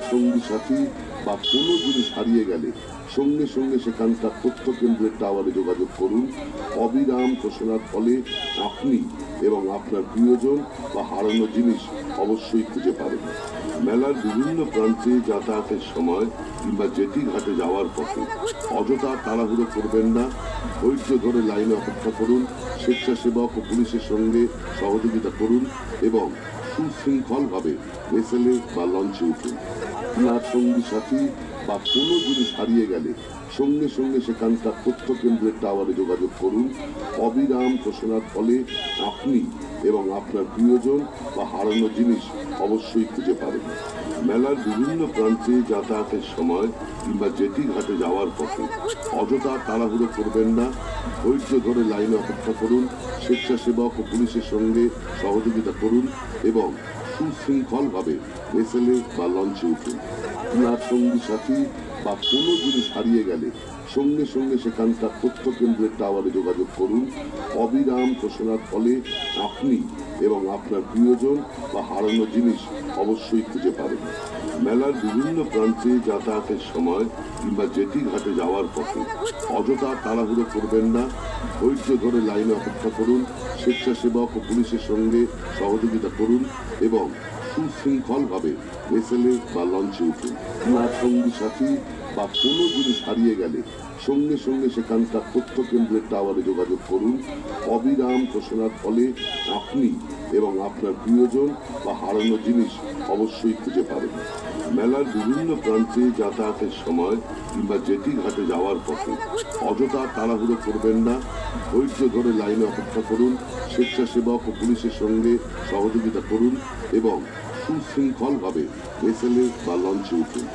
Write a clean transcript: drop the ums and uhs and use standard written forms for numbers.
সঙ্গী সাথী বা কোনো জিনিস হারিয়ে গেলে সঙ্গে সঙ্গে সেখানকার তথ্য কেন্দ্রের টাওয়ারে যোগাযোগ করুন। অবিরাম ঘোষণার ফলে আপনি এবং আপনার প্রিয়জন বা হারানো জিনিস অবশ্যই খুঁজে পাবেন। মেলার বিভিন্ন প্রান্তে যাতায়াতের সময় কিংবা জেটি ঘাটে যাওয়ার পথে অযথা তাড়াহুড়ো করবেন না। ধৈর্য ধরে লাইনে অপেক্ষা করুন, স্বেচ্ছাসেবক ও পুলিশের সঙ্গে সহযোগিতা করুন এবং সুশৃঙ্খলভাবে ভেসেলে বা লঞ্চে উঠুন। আপনার সঙ্গী সাথী বা কোনো জিনিস হারিয়ে গেলে সঙ্গে সঙ্গে সেখানকার তথ্য কেন্দ্রের টাওয়ারে যোগাযোগ করুন। অবিরাম ঘোষণার ফলে আপনি এবং আপনার প্রিয়জন বা হারানো জিনিস অবশ্যই খুঁজে পাবেন। মেলার বিভিন্ন প্রান্তে যাতায়াতের সময় কিংবা জেটি ঘাটে যাওয়ার পথে অযথা তাড়াহুড়ো করবেন না। ধৈর্য ধরে লাইনে অপেক্ষা করুন, স্বেচ্ছাসেবক ও পুলিশের সঙ্গে সহযোগিতা করুন এবং সুশৃঙ্খলভাবে ভেসেলে বা লঞ্চে উঠুন। আপনার সঙ্গী সাথী বা কোনো জিনিস হারিয়ে গেলে সঙ্গে সঙ্গে সেখানকার তথ্য কেন্দ্রের টাওয়ারে যোগাযোগ করুন। অবিরাম ঘোষণার ফলে আপনি এবং আপনার প্রিয়জন বা হারানো জিনিস অবশ্যই খুঁজে পাবেন। মেলার বিভিন্ন প্রান্তে যাতায়াতের সময় কিংবা জেটি ঘাটে যাওয়ার পথে অযথা তাড়াহুড়ো করবেন না। ধৈর্য ধরে লাইনে অপেক্ষা করুন, স্বেচ্ছাসেবক ও পুলিশের সঙ্গে সহযোগিতা করুন এবং সুশৃঙ্খলভাবে ভেসেলে বা লঞ্চে উঠুন। আপনার সঙ্গী সাথী বা কোনো জিনিস হারিয়ে গেলে সঙ্গে সঙ্গে সেখানকার তথ্য কেন্দ্রের টাওয়ারে যোগাযোগ করুন। অবিরাম ঘোষণার ফলে আপনি এবং আপনার প্রিয়জন বা হারানো জিনিস অবশ্যই খুঁজে পাবেন। মেলার বিভিন্ন প্রান্তে যাতায়াতের সময় কিংবা জেটি ঘাটে যাওয়ার পথে অযথা তাড়াহুড়ো করবেন না। ধৈর্য ধরে লাইনে অপেক্ষা করুন, স্বেচ্ছাসেবক ও পুলিশের সঙ্গে সহযোগিতা করুন এবং সুশৃঙ্খলভাবে ভেসেলে বা লঞ্চে উঠুন।